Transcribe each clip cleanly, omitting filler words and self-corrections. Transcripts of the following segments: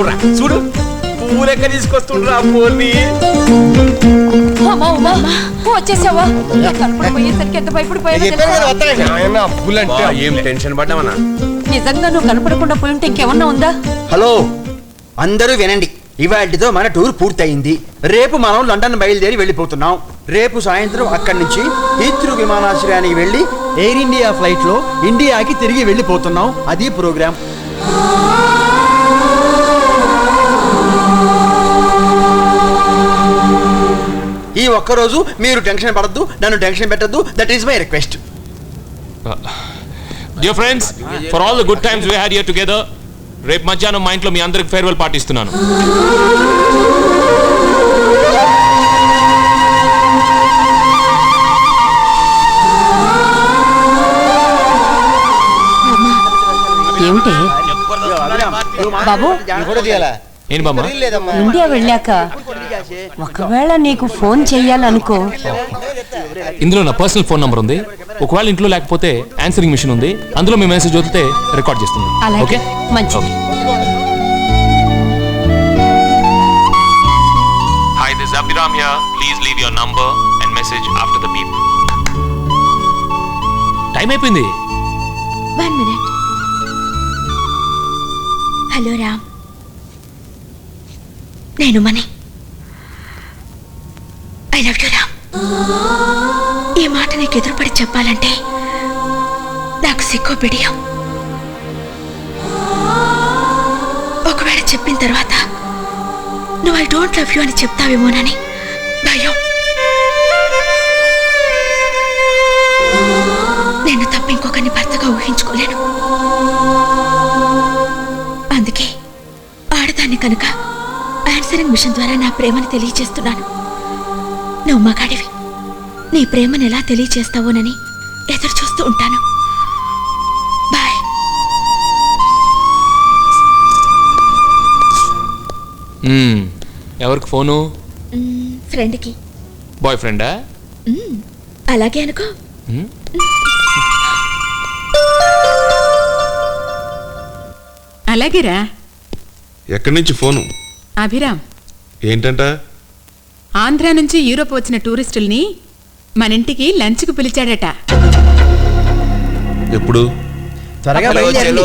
చూడరా చూడు పూలెక్క తీసుకొస్తుండ్రా పోనీ. వచ్చేసావా? పోయేసరికి ఎంత భయపడిపోయావు. ఏం టెన్షన్ పడ్డామన్నా? నిజంగా నువ్వు కనపడకుండా పోయి ఉంటే ఇంకేమన్నా ఉందా? హలో అందరూ వినండి, ఇవాటితో మన టూర్ పూర్తయింది. రేపు మనం లండన్ బయలుదేరి వెళ్ళిపోతున్నాం. రేపు సాయంత్రం అక్కడి నుంచి హీత్రూ విమానాశ్రయానికి వెళ్ళి ఎయిర్ ఇండియా ఫ్లైట్ లో ఇండియాకి తిరిగి వెళ్ళిపోతున్నాం. అది ప్రోగ్రామ్. ఈ ఒక్కరోజు మీరు టెన్షన్ పడద్దు, నన్ను టెన్షన్ పెట్టద్దు. That is my request. Dear friends, for all the good times we had here together, రేపు మధ్యాహ్నం మా ఇంట్లో మీ అందరికి ఫేర్వెల్ పార్టీ ఇస్తున్నాను. ఏమిటి బాబు? ఏంటి బామ్మ? ఇండియా వెళ్ళాక ఒకవేళ నీకు ఫోన్ చెయ్యాలనుకో, ఇందులో నా పర్సనల్ ఫోన్ నంబర్ ఉంది. ఒకవేళ ఇంట్లో లేకపోతే ఆన్సరింగ్ మిషన్ ఉంది, అందులో మీ మెసేజ్ వదిలితే రికార్డ్ చేస్తుంది. ఓకే, మంచిది. Hi, this is Abhiram here. Please leave your number and message after the beep. Time అయిపోయింది. 1 minute. హలో రామ్, నేను money. I love you Ram. ఈ మాట నీకు ఎదురుపడి చెప్పాలంటే నాకు సిగ్గు బిడియం. ఒకవేళ చెప్పిన తర్వాత నువ్వు ఐ డోంట్ లవ్ యూ అని చెప్తావేమోనని భయం. నేను తప్ప ఇంకొకరిని భర్తగా ఊహించుకోలేను. అందుకే ఆడదాన్ని కనుక ఆన్సరింగ్ మిషన్ ద్వారా నా ప్రేమను తెలియచేస్తున్నాను. నువ్వు మగాడివి, నీ ప్రేమను ఎలా తెలియచేస్తావోనని ఎదురు చూస్తూ ఉంటాను. బాయ్. ఎవరికి ఫోను? ఫ్రెండ్కి. బాయ్ ఫ్రెండా? అలాగే అనుకో. అలాగేరా. ఎక్కడి నుంచి ఫోను? అభిరామ్. ఏంటంట? ఆంధ్ర నుంచి యూరోప్ వచ్చిన టూరిస్టుల్ని మన ఇంటికి లంచ్కు పిలిచాడట. ఎప్పుడు? త్వరగా బయలుదేరండి.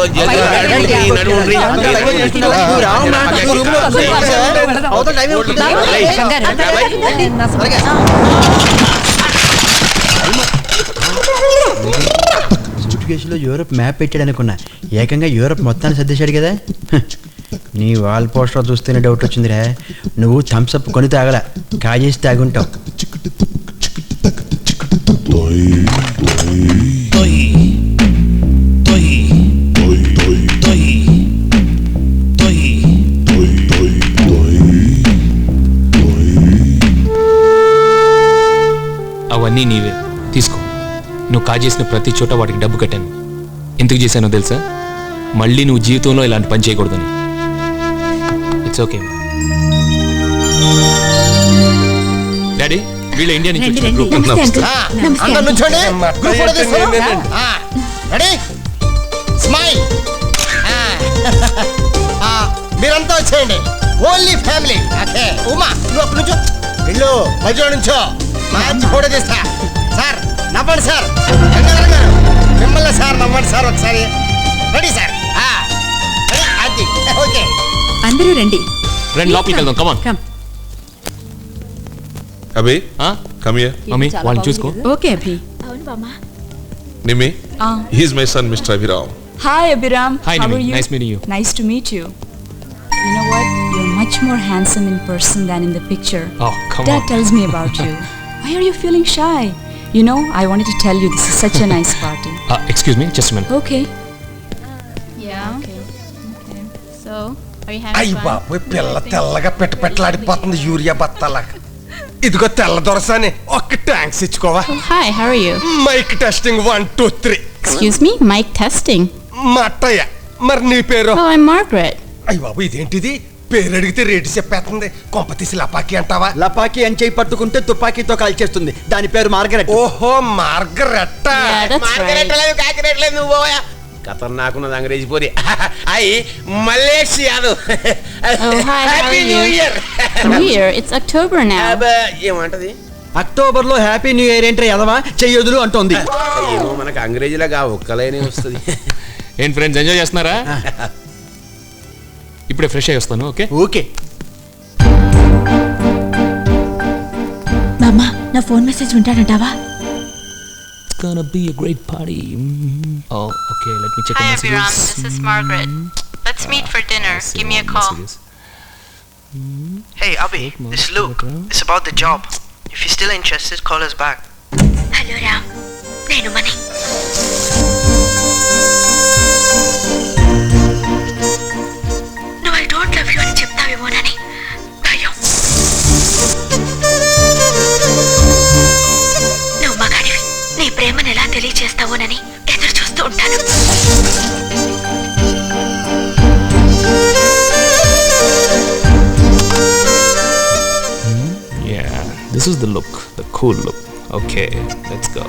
లో యూరోప్ మ్యాప్ పెట్టాడు అనుకున్నా, ఏకంగా యూరోప్ మొత్తాన్ని సర్దేశాడు కదా. నీ వాల్ పోస్టర్ చూస్తేనే డౌట్ వచ్చిందిరా. నువ్వు థమ్స్అప్ కొని తాగల, కాజేసి తాగుంటావు. అవన్నీ నీవే తీసుకో. నువ్వు కాజేసిన ప్రతి చోట వాడికి డబ్బు కట్టాను. ఎందుకు చేశానో తెలుసా? మళ్ళీ నువ్వు జీవితంలో ఇలాంటి పని చేయకూడదని. It's okay daddy. వీళ్ళ ఇండియా నుంచి వచ్చిన గ్రూప్. మీరంతా వచ్చేయండి. Only family. ఓకే ఉమా నువ్వు అక్కడి నుంచో వెళ్ళు, మధ్యలో నుంచో మంచి ఫోటో తీస్తా. సార్ నవ్వండి సార్, మిమ్మల్ని సార్ నవ్వండి సార్ ఒకసారి. Ready sir? అది ఓకే. అందరూ రండి. రండి లోపలికి వెళ్దాం. Come on. Abhi come here. Mummy వాళ్ళని చూసుకో. ఓకే అభి. అవును బామ్మ. Nimi, he is my son mister Abhiram. Hi Abhiram. Hi How Nimi. are you? Nice meeting you. Nice to meet you. You know what? You're much more handsome in person than in the picture. Oh, come That on. tells me about you. Why are you feeling shy? You know, I wanted to tell you this is such a nice party. Excuse me, just a minute. Okay. Yeah. Okay. So, are you having అయ్యి fun? బాబు, పిల్ల తెల్లగా పెట్టలాడిపోతుంది urea బత్తలాగా. ఇదిగో తెల్ల దొరసాని ఒక్క ట్యాంక్స్ ఇచ్చుకోవా. Oh, hi, how are you? Mic testing 1 2 3. Excuse me, mic testing. మా అత్తయ్య. మరి నీ పేరు? Oh, I'm Margaret. అయ్యి బాబు, ఇదేంటిది? పేరు అడిగితే రేటు చెప్పేస్తుంది. కొంప తీసి లపాకి అంటావా? లపాకి అంచేయి పట్టుకుంటే తుపాకీతో కాల్చేస్తుంది. దాని పేరు మార్గరెట్. ఓహో మార్గరెట్. Yeah, that's right. ఖతర్నాకున్నది అంగ్రేజీ పోరి అయి Mallesh Yadav. Oh, hi, how happy are new you? Year. New Year, it's October now. ఏమంటది? అక్టోబర్ లో హ్యాపీ న్యూ ఇయర్ ఏంట్రా ఎదవా చెయ్యొదులు అంటోంది. ఏమో మనకు అంగ్రేజీలాగా ఒక్కలైనే వస్తుంది. ఏంటి ఫ్రెండ్స్ ఎంజాయ్ చేస్తున్నారా? ఇప్పుడే ఫ్రెష్ అయ్యి వస్తాను. Okay okay. మా అమ్మ నా ఫోన్ మెసేజ్ వింటాడంటావా? It's gonna be a great party. Oh, okay, let me check the Hi messages. everyone, this is Margaret. Let's meet for dinner. Give me a call. Hey Abhi, it's Luke. It's about the job. If you're still interested, call us back. Hello Ram, నేను మణి. నువ్వు I don't love you అని చెప్తావేమోనని భయం. నువ్వు మగాడివి, నీ ప్రేమను ఎలా తెలియచేస్తావోనని ఎదురు చూస్తూ ఉంటాను. Yeah, this is the look, the cool look. Okay, let's go.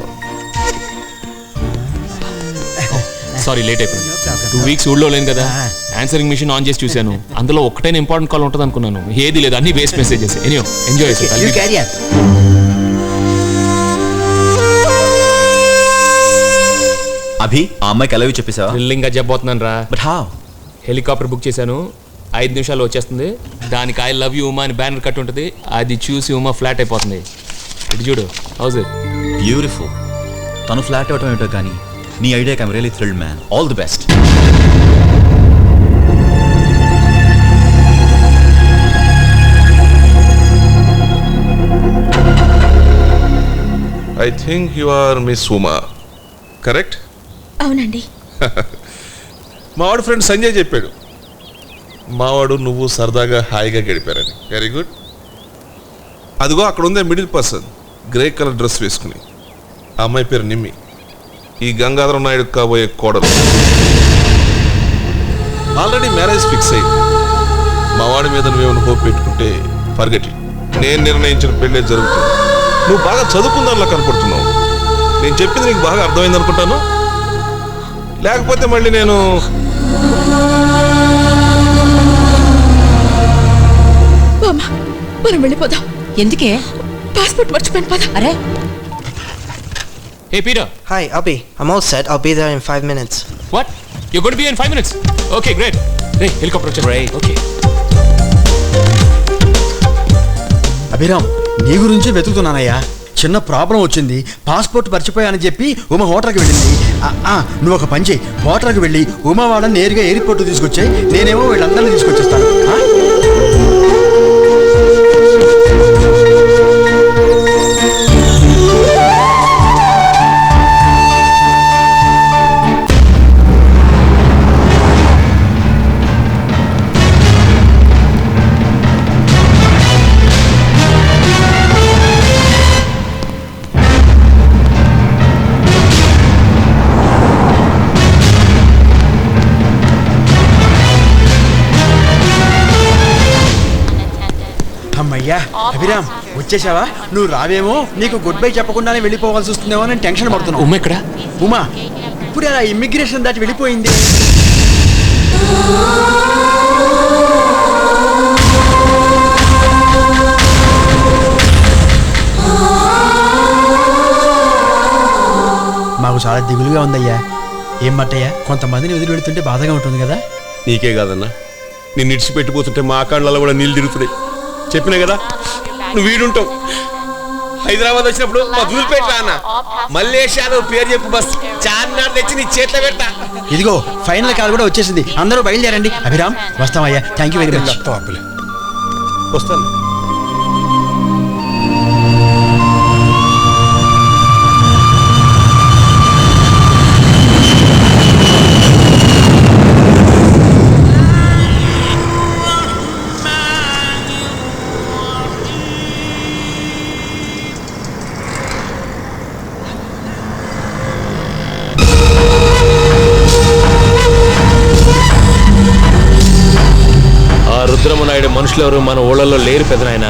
Sorry late అయిపోయింది. 2 weeks ఊళ్ళో లేను కదా, ఆన్సరింగ్ మిషన్ ఆన్ చేసి చూశాను. అందులో ఒక్కటైనా ఇంపార్టెంట్ కాల్ ఉంటుంది అనుకున్నాను. ఏది లేదు, అన్ని వేస్ట్ మెసేజెస్. ఎనీయో ఎంజాయ్ చేసి. అభి ఆ అమ్మాయికి ఎలా చెప్పేసావా? థ్రిల్లింగ్ గా చెప్పబోతున్నాను రా. But how? హెలికాప్టర్ బుక్ చేశాను, 5 నిమిషాల్లో వచ్చేస్తుంది. దానికి ఐ లవ్ యూ ఉమా అని బ్యానర్ కట్టి ఉంటుంది. అది చూసి ఉమా ఫ్లాట్ అయిపోతుంది. ఇటు చూడు, హౌస్ ఇట్? బ్యూటిఫుల్. తను ఫ్లాట్ అవటం ఏంటో కానీ నీ ఐడియాకి I'm really thrilled man. All the best. I think you are Miss Uma, correct? అవునండి. మావాడు ఫ్రెండ్ సంజయ్ చెప్పాడు, మావాడు నువ్వు సరదాగా హాయిగా గడిపారని. Very good. అదిగో అక్కడ ఉందే middle person, grey colour dress వేసుకుని. ఆ అమ్మాయి పేరు నిమ్మి, ఈ గంగాధర నాయుడు కాబోయే కోడలు. ఆల్రెడీ మ్యారేజ్ ఫిక్స్ అయింది. మావాడి మీద నువ్వేమైనా హోప్ పెట్టుకుంటే ఫర్గెట్ ఇట్. నేను నిర్ణయించిన పెళ్ళే జరుగుతుంది. నువ్వు బాగా చదువుకుందానిలా కనపడుతున్నావు. నేను చెప్పింది నీకు బాగా అర్థమైంది అనుకుంటాను. లేకపోతే మళ్ళీ నేను మనం వెళ్ళిపోదాం. ఎందుకే? పాస్పోర్ట్ మర్చిపోయిన పద. అరే Hey Peter. Hi Abhi, I'm all set. I'll be there in 5 minutes. What? You're going to be in 5 minutes? Okay, great. Hey, helicopter check. Great. Okay. Abhiram, నీ గురించి వెతుకుతున్నానయ్యా. చిన్న ప్రాబ్లం వచ్చింది. పాస్పోర్ట్ మర్చిపోయానని చెప్పి ఉమ హోటల్కి వెళ్ళింది. నువ్వు ఒక పని చేయి, హోటల్కి వెళ్ళి ఉమా వాళ్ళని నేరుగా ఎయిర్పోర్ట్ తీసుకొచ్చాయి. నేనేమో వీళ్ళందరినీ తీసుకొచ్చేస్తాను. అమ్మయ్యా, అభిరామ్ వచ్చేసావా? నువ్వు రావేమో, నీకు గుడ్ బై చెప్పకుండానే వెళ్ళిపోవాల్సి వస్తుందేమో అని టెన్షన్ పడుతున్నావు. ఉమా ఎక్కడ? ఉమా ఇప్పుడు అలా ఇమ్మిగ్రేషన్ దాటి వెళ్ళిపోయింది. మాకు చాలా దిగులుగా ఉందయ్యా. ఏం మట్టయ్యా, కొంతమందిని వదిలి వెళుతుంటే బాధగా ఉంటుంది కదా. నీకే కాదన్నా, నిన్ను ఇడిచిపెట్టిపోతుంటే మా కాళ్ళలో కూడా నీళ్ళు తిరుగుతున్నాయి. చెప్పినా కదా నువ్వు వీడుంటావు. హైదరాబాద్ వచ్చినప్పుడు మా దూల్పేట అన్న మల్లేష్ యాదవ్ పేరు చెప్పు, బస్ చార్మినార్ తెచ్చి నీ చేతిలో పెడతా. ఇదిగో ఫైనల్ కాల్ కూడా వచ్చేసింది. అందరూ బయలుదేరండి. అభిరామ్ వస్తామయ్యా. Thank you very much. వస్తాను. రుద్రమనాయుడు మనుషులెవరు మన ఊళ్ళలో లేరు పెదనాయన.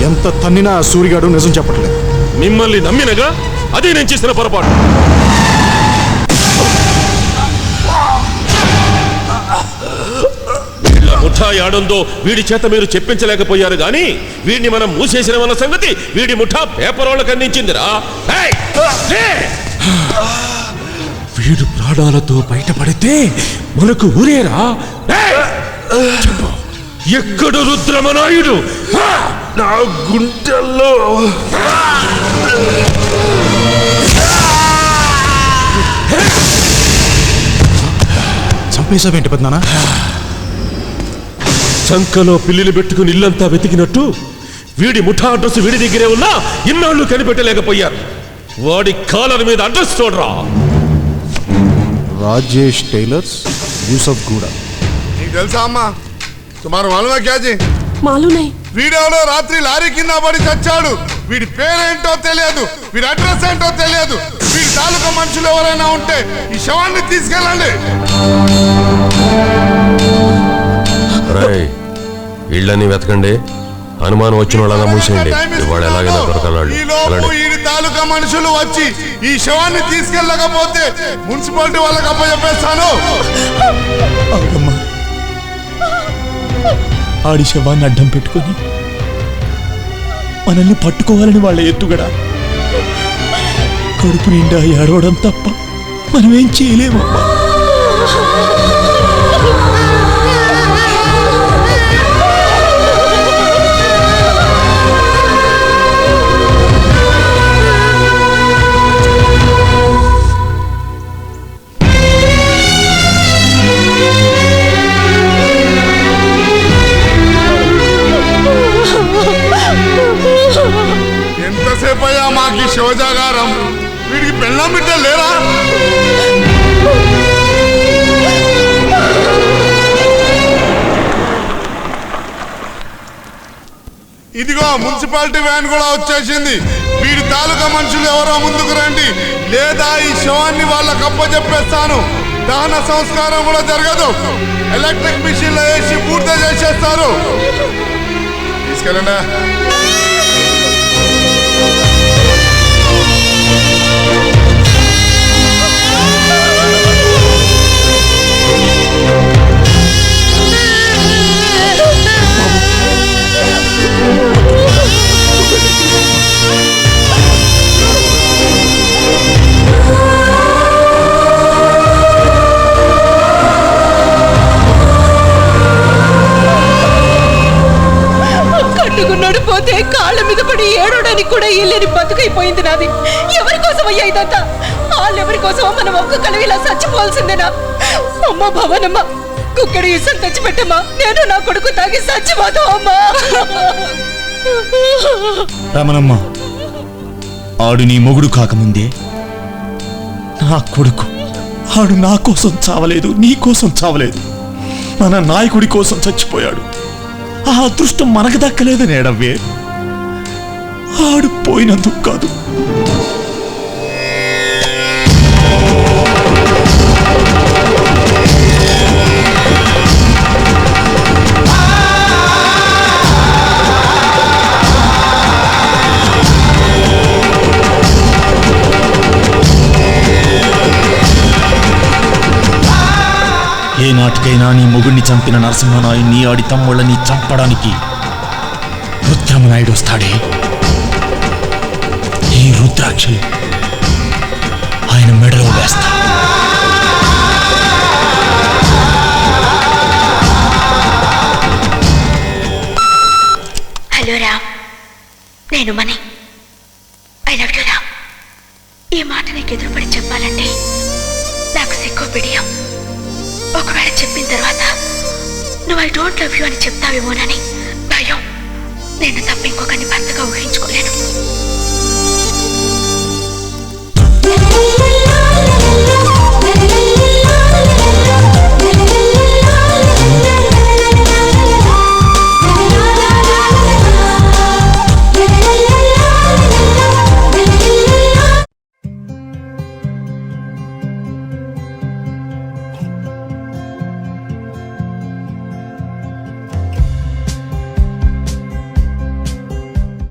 ఎంత తన్నినా సూరిగాడు నిజం చెప్పట్లేదు. మిమ్మల్ని నమ్మినగా అదే నేను చేసిన పొరపాటు. ముఠా యాడుందో వీడి చేత మీరు చెప్పించలేకపోయారు గాని వీడిని మనం మూసేసిన సంగతి వీడి ముఠా పేపర్ వాళ్ళకి అందించిందిరా. వీడు ప్రాణాలతో బయటపడితే మనకు ఊరేరా. ఎక్కడు రుద్రమనాయుడు? నా గుంటల్లో చంపేశావేంటి పెద్దనా? చంకలో పిల్లిని పెట్టుకుని ఇల్లంతా వెతికినట్టు వీడి ముఠా అడ్రస్ వీడి దగ్గరే ఉన్నా ఇన్నాళ్ళు కనిపెట్టలేకపోయారు. వాడి కాలర్ మీద అడ్రస్ చూడరా. రాజేష్ టైలర్స్, యూసఫ్ గూడా. నీకు తెలుసా అమ్మా? తుమారు మాలుమా క్యా జీ? మాలు నై. వీడెవడో రాత్రి లారీ కింద పడి చచ్చాడు. వీడి పేరేంటో తెలియదు, వీడి అడ్రస్ ఏంటో తెలియదు. వీడి తాలూకా మనుషులు ఎవరైనా ఉంటే ఈ శవాన్ని తీసుకెళ్ళండి. ఇళ్ళని వెతకండి, అనుమానం వచ్చిన వాళ్ళ మూసేయండి. ఇవాళ ఎలాగైనా దొరకలాడు. ఈ తాలూకా మనుషులు వచ్చి ఈ శవాన్ని తీసుకెళ్ళకపోతే మున్సిపాలిటీ వాళ్ళకి అప్పచెప్పేస్తాను. ఆడి శవాన్ని అడ్డం పెట్టుకొని మనల్ని పట్టుకోవాలని వాళ్ళ ఎత్తుగడా. కడుపు నిండా ఏడవడం తప్ప మనమేం చేయలేమమ్మా. ఎంతసేపు అయ్యా మాకు శివజాగారం? వీడికి పెళ్ళం బిడ్డ లేరా? ఇదిగో మున్సిపాలిటీ వ్యాన్ కూడా వచ్చేసింది. వీడి తాలూకా మనుషులు ఎవరో ముందుకు రండి, లేదా ఈ శవాన్ని వాళ్ళకి అప్పచెప్పేస్తాను. దహన సంస్కారం కూడా జరగదు. ఎలక్ట్రిక్ మిషన్లో వేసి పూర్తి చేసేస్తారు. తీసుకెళ్ళండి. కట్టుకున్నాడు పోతే కాళ్ళ మీద పడి ఏడవడానికి కూడా ఇల్లేని బతుకైపోయింది నాది. ఎవరి కోసం అయ్యా ఇదంతా? వాళ్ళెవరి కోసమో మనం ఒక్క కలివిలా చచ్చిపోవాల్సిందేనా? అమ్మ భవనమ్మ, కుక్కడి ఇసం తెచ్చిపెట్టమ్మా. నేను నా కొడుకు తాగి చచ్చిపోతాం అమ్మా. రమణమ్మ, ఆడు నీ మొగుడు కాకముందే నా కొడుకు. ఆడు నా కోసం చావలేదు, నీ కోసం చావలేదు, మన నాయకుడి కోసం చచ్చిపోయాడు. ఆ అదృష్టం మనకు దక్కలేదని ఏడవ్వే. ఆడు పోయినందుకు కాదు. ఏ నాటికైనా నీ మొగుడిని చంపిన నరసింహనాయుడిని, ఆడి తమ్ముళ్ళని చంపడానికి రుద్రమనాయుడు వస్తాడే. ఈ రుద్రాక్షలు ఆయన మెడలో వేస్తా. హలో రామ్, నేను Mani. I love you Ram. ఈ మాట నీకు ఎదురుపడి చెప్పాలంటే నాకు సిగ్గు బిడియం. ఒకవేళ చెప్పిన తర్వాత నువ్వు ఐ డోంట్ లవ్ యూ అని చెప్తావేమోనని భయం. నేను తప్ప ఇంకొకరిని భర్తగా ఊహించుకోలేను.